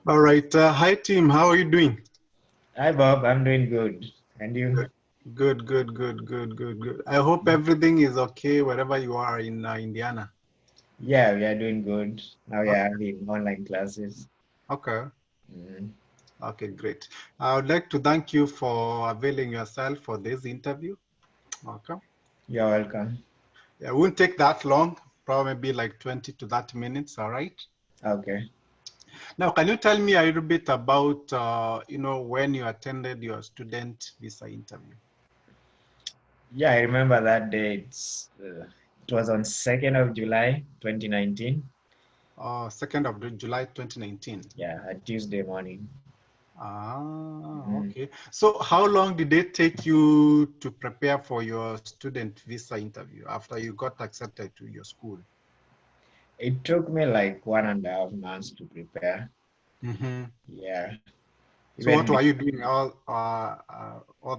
All right. Hi, team. How are you doing? Hi Bob, I'm doing good. And you? Good. Good. I hope everything is okay wherever you are in Indiana. Yeah, we are doing good. Now we are Okay. having online classes. Okay. Mm, Okay, great. I would like to thank you for availing yourself for this interview. Okay. you're welcome. Yeah, it won't take that long, probably like 20 to 30 minutes. All right. Okay. Now, can you tell me a little bit about, when you attended your student visa interview? Yeah, I remember that day. It was on 2nd of July, 2019. 2nd of July, 2019. Yeah, a Tuesday morning. Mm, Okay. So how long did it take you to prepare for your student visa interview after you got accepted to your school? It took me like 1.5 months to prepare. Hmm. Yeah, So what even were you doing all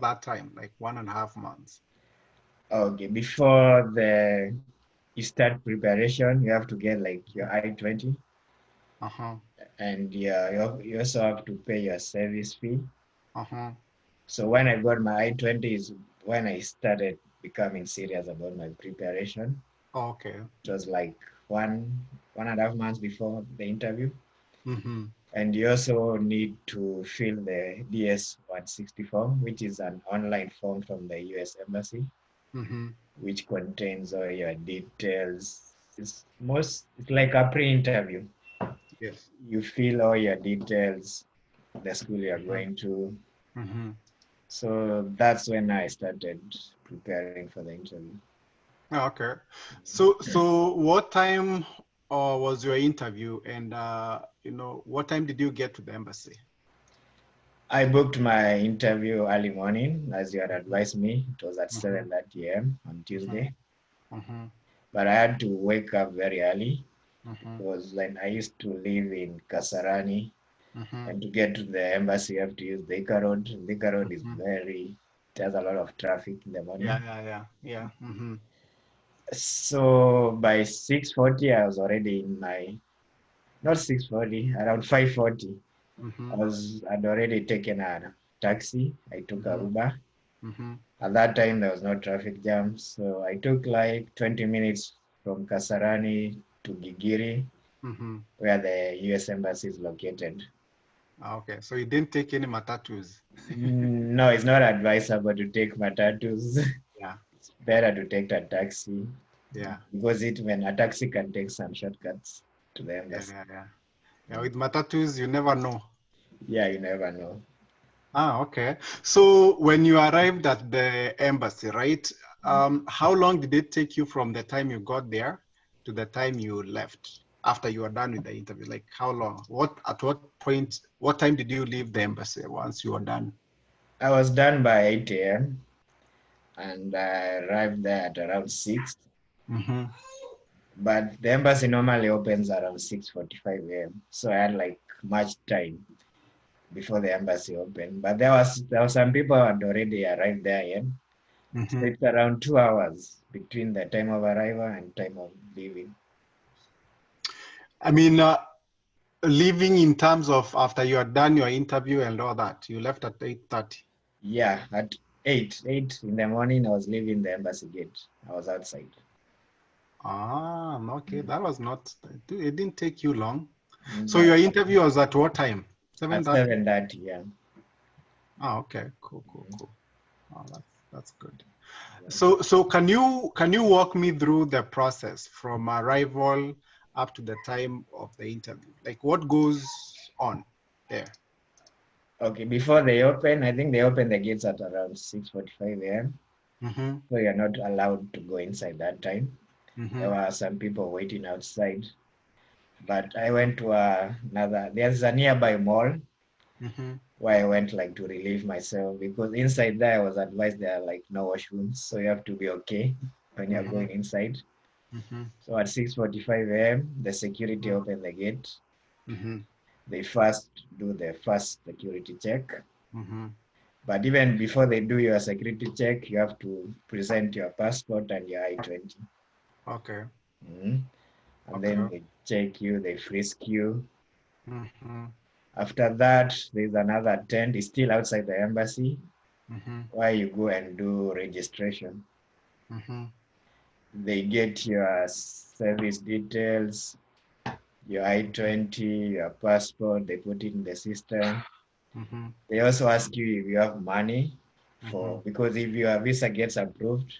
that time, like 1.5 months? okay, before you start preparation, you have to get like your I-20, Uh-huh. and yeah, you also have to pay your service fee. Uh-huh. So when I got my I-20 is when I started becoming serious about my preparation. Okay. It was like 1.5 months before the interview. Mm-hmm. And you also need to fill the DS-160 form, which is an online form from the US Embassy, Mm-hmm. which contains all your details. It's like a pre-interview. Yes. You fill all your details, the school you're Mm-hmm. going to. Mm-hmm. So that's when I started preparing for the interview. Okay. So what time was your interview, and what time did you get to the embassy? I booked my interview early morning, as you had advised me. It was at Mm-hmm. 7:30 a.m. on Mm-hmm. Tuesday. Mm-hmm. But I had to wake up very early Mm-hmm. because like I used to live in Kasarani, Mm-hmm. and to get to the embassy you have to use the Ika Road. The Ika Road is Mm-hmm. it has a lot of traffic in the Yeah, morning. yeah. Mm-hmm. So by 6:40 I was already in my, not 6:40, around 5:40. Mm-hmm. I'd already taken a taxi. I took a Mm-hmm. Uber. Mm-hmm. At that time, there was no traffic jam, so I took like 20 minutes from Kasarani to Gigiri, Mm-hmm. where the US Embassy is located. Okay, so you didn't take any matatus. No, it's not advisable to take matatus. Yeah, It's better to take a taxi yeah, because when a taxi can take some shortcuts to the yeah, embassy. yeah, yeah. Yeah, with matatus, you never know. Yeah, you never know. Okay. So when you arrived at the embassy, right? How long did it take you from the time you got there to the time you left after you were done with the interview? Like how long? At what point, what time did you leave the embassy once you were done? I was done by 8 a.m. and I arrived there at around 6. Mm-hmm. But the embassy normally opens around 6:45 a.m. So I had like much time before the embassy opened. But there were some people who had already arrived there in. So Mm-hmm. it's around 2 hours between the time of arrival and time of leaving. I mean, leaving in terms of after you had done your interview and all that, you left at 8:30. Yeah, at 8 in the morning I was leaving the embassy gate. I was outside. Okay. That was not, it didn't take you long. So No, your interview was at what time? at 7:30? 7:30, yeah. Okay. Cool. Oh, that's good. Yeah. So can you walk me through the process from arrival up to the time of the interview? Like what goes on there? Okay, before they open, I think they open the gates at around 6:45 a.m. Mm-hmm. So you're not allowed to go inside that time. There Mm-hmm. were some people waiting outside, but I went to there's a nearby mall Mm-hmm. where I went like to relieve myself because inside there I was advised there are like no washrooms, so you have to be okay when you're Mm-hmm. going inside. Mm-hmm. So at 6:45 a.m., the security opened the gate. Mm-hmm. They first do the first security check. Mm-hmm. But even before they do your security check, you have to present your passport and your I-20. Okay. Mhm. And then Okay. they check you, they frisk you. Mm-hmm. After that, there's another tent. It's still outside the embassy Mm-hmm. where you go and do registration. Mm-hmm. They get your service details, your I-20, your passport. They put it in the system. Mm-hmm. They also ask you if you have money Mm-hmm. because if your visa gets approved,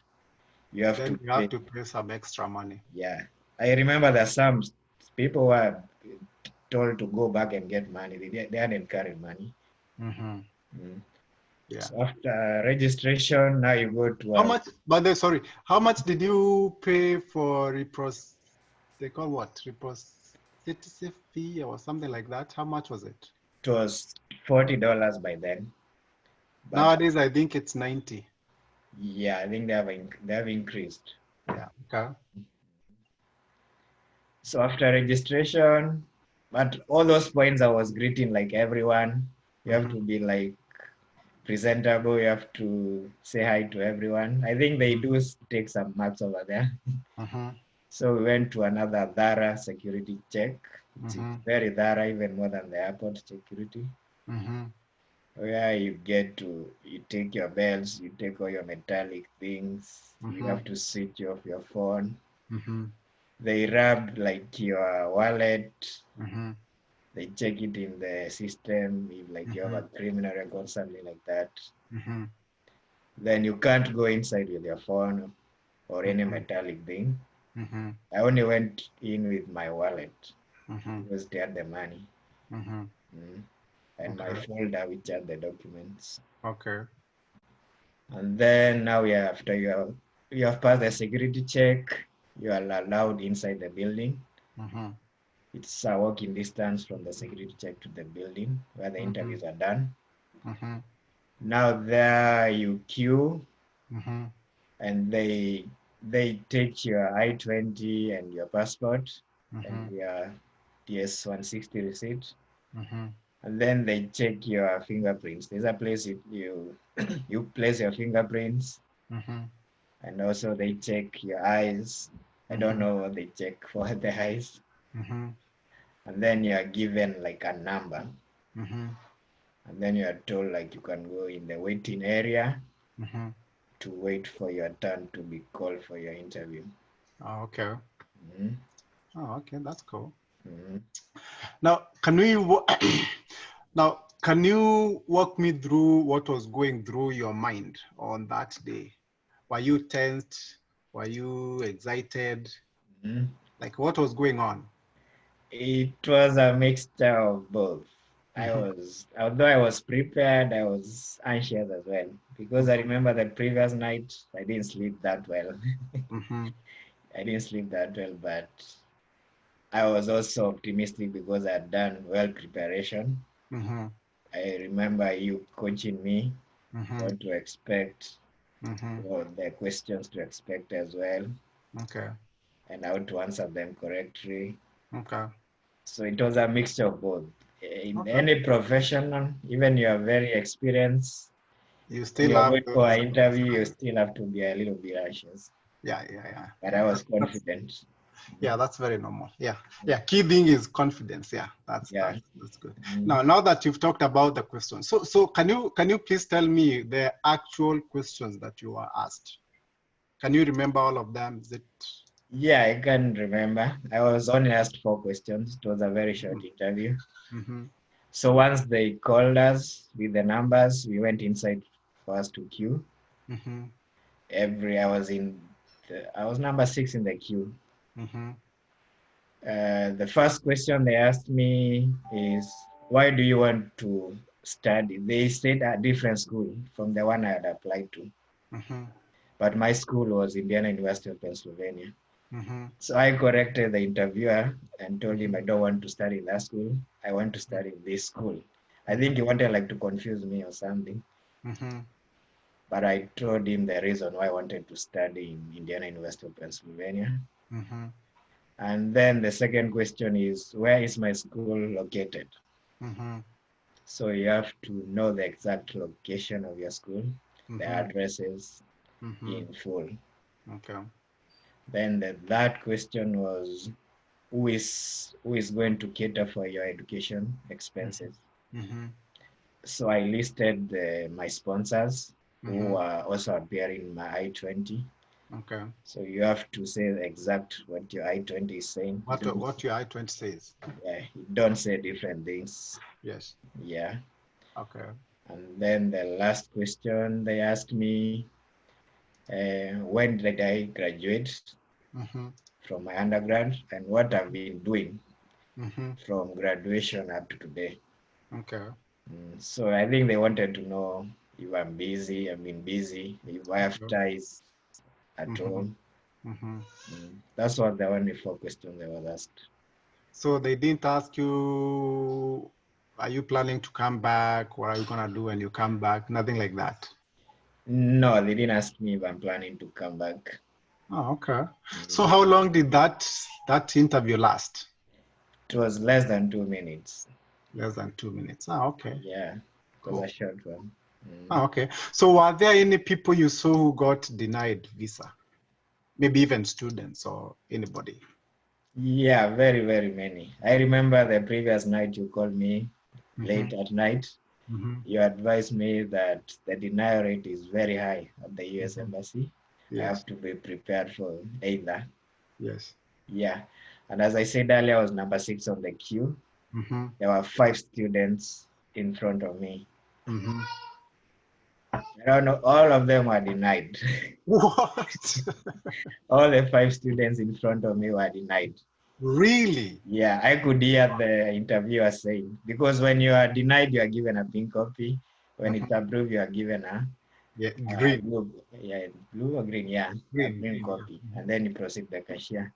you have Then to you pay. have to pay some extra money. Yeah. I remember that some people were told to go back and get money. They hadn't carried money. Mm-hmm. Mm. Yeah. So after registration, now you go to How a much? But then, sorry, how much did you pay for repros? They call what? Reprocessing fee or something like that. How much was it? it was $40 by then. But Nowadays, I think it's 90. yeah, I think they have increased. Yeah. Okay. So after registration, but all those points I was greeting like everyone. You have Mm-hmm. to be like presentable. You have to say hi to everyone. I think they do take some marks over there. Mm-hmm. So we went to another Dhara security check. It's Mm-hmm. very Dhara, even more than the airport security, Mm-hmm. where you take your belts, you take all your metallic things, you Mm-hmm. have to switch off your phone. Mm-hmm. They rub like your wallet, Mm-hmm. they check it in the system if like you have Mm-hmm. a criminal record, something like that. Mm-hmm. Then you can't go inside with your phone or any Mm-hmm. metallic thing. Mm-hmm. I only went in with my wallet Mm-hmm. because they had the money. Mm-hmm. Mm. And my Okay. folder which had the documents. Okay. And then now after you have passed the security check, you are allowed inside the building. Mm-hmm. It's a walking distance from the security check to the building where the Mm-hmm. interviews are done. Mm-hmm. Now there you queue Mm-hmm. and they take your I-20 and your passport Mm-hmm. and your DS-160 receipt. Mm-hmm. And then they check your fingerprints. There's a place you place your fingerprints, Mm-hmm. and also they check your eyes. I don't Mm-hmm. know what they check for the eyes. Mm-hmm. And then you are given like a number, Mm-hmm. and then you are told like you can go in the waiting area Mm-hmm. to wait for your turn to be called for your interview. Oh, okay. Mhm, Oh, okay. That's cool. mhm. Now, now can you walk me through what was going through your mind on that day? Were you tensed? Were you excited? Mhm. Like what was going on? It was a mixture of both. Mm-hmm. Although I was prepared, I was anxious as well because I Mm-hmm. remember the previous night I didn't sleep that well. Mm-hmm. I didn't sleep that well, but I was also optimistic because I had done well preparation. Mm-hmm. I remember you coaching me Mm-hmm. what to expect, Mm-hmm. what the questions to expect as well, Okay. and how to answer them correctly. Okay. So it was a mixture of both. In Okay. any profession, even you are very experienced, You when still you're have going for those. an interview, you still have to be a little bit anxious. Yeah, yeah, yeah, But yeah. I was That's confident. yeah, that's very normal. Yeah, yeah. Key thing is confidence. Yeah, that's Yeah. that's good. Mm. Now that you've talked about the questions, so can you please tell me the actual questions that you were asked? Can you remember all of them? Is it? Yeah, I can remember. I was only asked 4 questions. It was a very short interview. Mm-hmm. So once they called us with the numbers, we went inside for us to queue. Mm-hmm. I was number 6 in the queue. Mm-hmm. The first question they asked me is, why do you want to study? They said a different school from the one I had applied to, Mm-hmm. but my school was Indiana University of Pennsylvania. Mm-hmm. So I corrected the interviewer and told him I don't want to study in that school. I want to study in this school. I think he wanted like to confuse me or something. Mm-hmm. But I told him the reason why I wanted to study in Indiana University of Pennsylvania. Mm-hmm. And then the second question is, where is my school located? Mm-hmm. So you have to know the exact location of your school, the Mm-hmm. addresses Mm-hmm. in full. Okay. Then the third question was, who is going to cater for your education expenses? Mm-hmm. So I listed my sponsors Mm-hmm. who are also appearing in my I-20. Okay. So you have to say the exact what your I-20 is saying. What your I-20 says. Yeah, you don't say different things. Yes. Yeah. Okay. And then the last question they asked me, when did I graduate Mm-hmm. from my undergrad and what I've been doing Mm-hmm. from graduation up to today. Okay. So I think they wanted to know if I'm busy, I've been busy, if I have Okay. ties at Mm-hmm. home. Mm-hmm. That's what the only four questions they was asked. So they didn't ask you, are you planning to come back? What are you gonna do when you come back? Nothing like that. No, they didn't ask me if I'm planning to come back. Oh, okay. So Mm, how long did that interview last? It was less than 2 minutes. Less than 2 minutes. Ah, okay. Yeah, it was a Cool. short one. Mm. Ah, okay. So were there any people you saw who got denied visa? Maybe even students or anybody? Yeah, very, very many. I remember the previous night you called me Mm-hmm. late at night. Mm-hmm. You advised me that the denial rate is very high at the US Mm-hmm. Embassy. I Yes. have to be prepared for either. Yes. Yeah. And as I said earlier, I was number 6 on the queue. Mm-hmm. There were 5 students in front of me. Mm-hmm. I don't know, all of them were denied. What? All the 5 students in front of me were denied. Really? Yeah, I could hear the interviewer saying, because when you are denied, you are given a pink copy. When it's Mm-hmm. approved, you are given Yeah, a green. blue, yeah, blue or green, yeah, a Green, green green, copy. yeah. And then you proceed the cashier.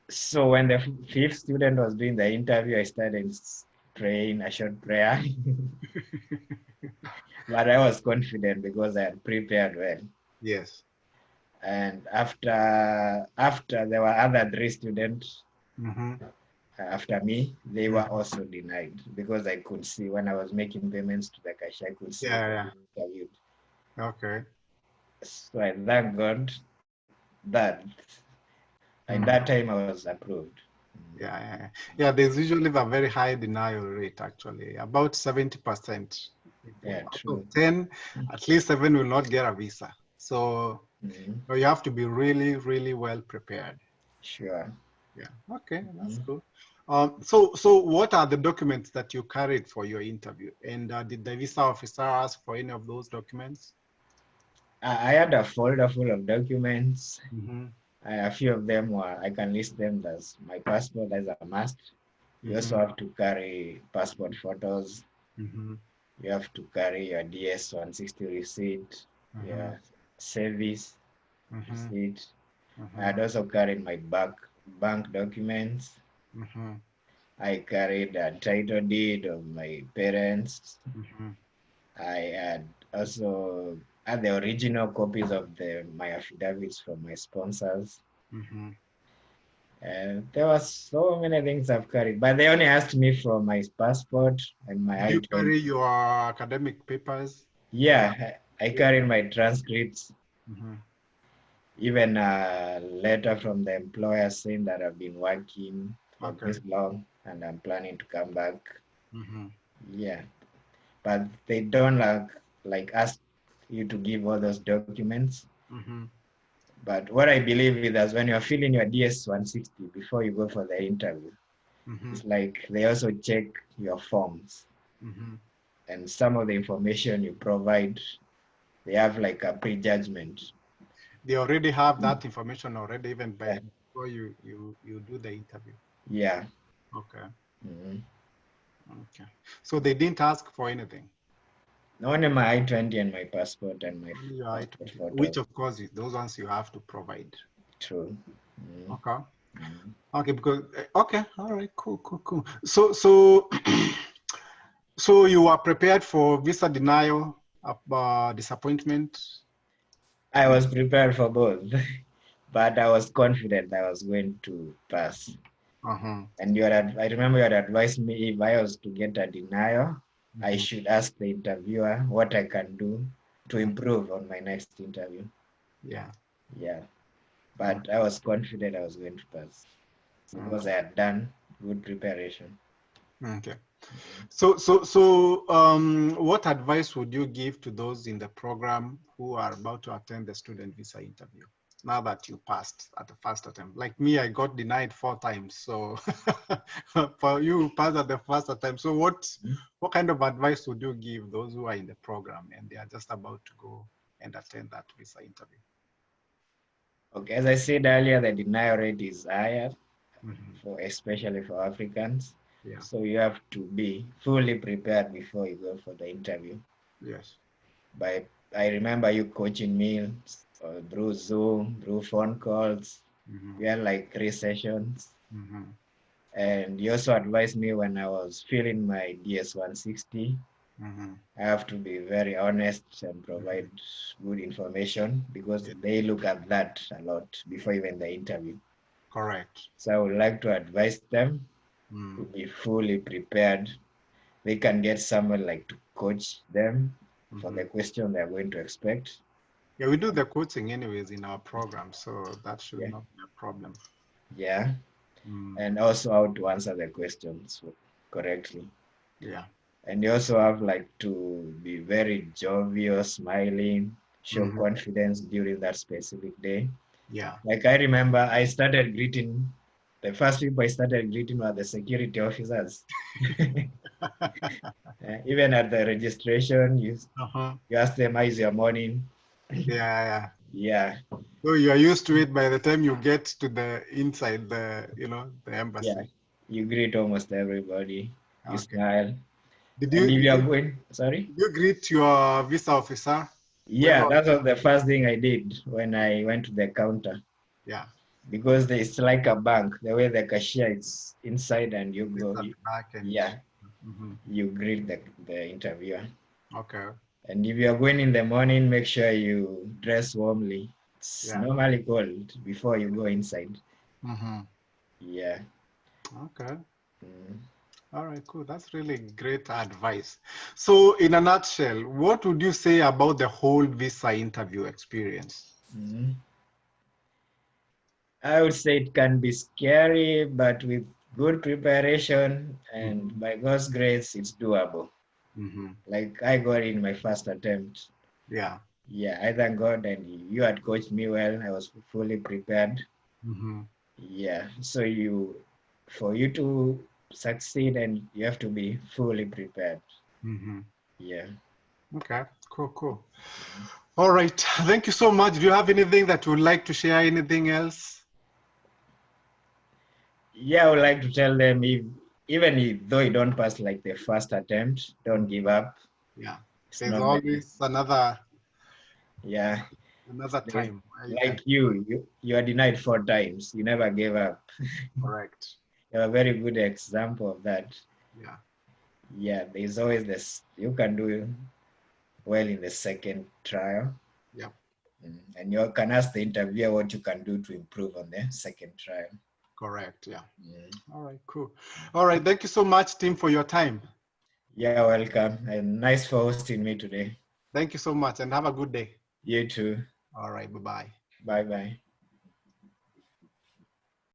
So when the fifth student was doing the interview, I started praying a short prayer. But I was confident because I had prepared well. Yes. And after there were other 3 students Mm-hmm. after me, they were Mm-hmm. also denied because I could see when I was making payments to the cashier, I could see they Yeah, were yeah. being interviewed. Okay. So I thank God that in Mm-hmm. that time I was approved. Yeah, yeah, yeah. Yeah, there's usually a very high denial rate, actually, about 70%. Yeah, People out of true. 10, at least 7 will not get a visa. So Mhm. you have to be really, really well prepared. Sure. Yeah. Okay, that's Mhm. cool. So what are the documents that you carried for your interview? And did the visa officer ask for any of those documents? I had a folder full of documents. Mm-hmm. A few of them were, I can list them as my passport as a must. You also Mm-hmm. have to carry passport photos. Mm-hmm. You have to carry your DS 160 receipt, Mm-hmm. your service Mm-hmm. receipt. I Mm-hmm. had also carried my bank documents. Mm-hmm. I carried a title deed of my parents. Mm-hmm. I had also had the original copies of my affidavits from my sponsors. Mm-hmm. And there were so many things I've carried, but they only asked me for my passport and my Did you I-20. carry your academic papers? Yeah, I carried my transcripts, Mm-hmm. even a letter from the employer saying that I've been working for Okay. this long and I'm planning to come back. Mm-hmm. Yeah, but they don't like ask you to give all those documents. Mm-hmm. But what I believe is that when you're filling your DS 160 before you go for the interview, Mm-hmm. it's like they also check your forms Mm-hmm. and some of the information you provide, they have like a prejudgment. They already have that information already, even Yeah. before you do the interview. Yeah. Okay. Mm-hmm. Okay. So they didn't ask for anything. Only my I-20 and my passport and my Only your passport I-20, photo. which of course those ones you have to provide. True. Mm-hmm. Okay. Mm-hmm. Okay, because okay, all right, cool, cool, cool. So so you are prepared for visa denial, disappointment. I was prepared for both, but I was confident I was going to pass. Uh-huh. And I remember you had advised me if I was to get a denial, I Mhm. should ask the interviewer what I can do to improve on my next interview. Yeah. Yeah, Mm. but I was confident I was going to pass because I Okay. had done good preparation. Okay. What advice would you give to those in the program who are about to attend the student visa interview now that you passed at the first attempt? Like me, I got denied 4 times. So for you who passed at the first attempt, so what kind of advice would you give those who are in the program and they are just about to go and attend that visa interview? Okay, as I said earlier, the denial rate is higher, Mm-hmm. especially for Africans. Yeah. So you have to be fully prepared before you go for the interview. Yes. I remember you coaching me through Zoom, through phone calls. Mm-hmm. We had like 3 sessions. Mm-hmm. And you also advised me when I was filling my DS 160. Mm-hmm. I have to be very honest and Mm-hmm. provide good information because Yeah. they look at that a lot before even the interview. Correct. So I would like to advise them to Mm. be fully prepared. They can get someone like to coach them for Mm-hmm. the question they're going to expect. Yeah, we do the coaching anyways in our program, so that should Yeah, not be a problem. yeah, Mm. and also how to answer the questions correctly. Yeah. And you also have like to be very jovial, smiling, show Mm-hmm. confidence during that specific day. Yeah. Like I remember I started greeting, the first people I started greeting were the security officers. Even at the registration, Uh-huh. you ask them, how is your morning? Yeah, yeah. Yeah, So you're used to it by the time you get to the inside the yeah. embassy. You greet almost everybody. You Okay. smile. Did And you if did you are you going, sorry? did you greet your visa officer Yeah, whoever? that was the first thing I did when I went to the counter. Yeah. Because it's like a bank, the way the cashier is inside and you It's go, at the back and yeah, hmm you greet the interviewer. okay. And if you are going in the morning, make sure you dress warmly. It's Yeah. normally cold before you go inside. Mm-hmm. Yeah. Okay. Mm. All right, cool. That's really great advice. So, in a nutshell, what would you say about the whole visa interview experience? Mm. I would say it can be scary, but with good preparation and Mm-hmm. by God's grace, it's doable. Mm-hmm. Like I got in my first attempt. Yeah. Yeah, I thank God, and you had coached me well. I was fully prepared. Mm-hmm. Yeah, so for you to succeed, and you have to be fully prepared. Mm-hmm. Yeah. Okay, cool, cool. All right. Thank you so much. Do you have anything that you would like to share? Anything else? Yeah, I would like to tell them though you don't pass like the first attempt, don't give up. Yeah. It's There's not the always another yeah. another There's, time where you can like you are denied 4 times. You never gave up. correct. You're a very good example of that. Yeah. Yeah, there's always this. You can do well in the second trial. Yeah. And you can ask the interviewer what you can do to improve on the second trial. Correct. Yeah. Mm. All right, cool. All right. Thank you so much, Tim, for your time. Yeah, welcome. And nice for hosting me today. Thank you so much and have a good day. You too. All right. Bye-bye. Bye bye.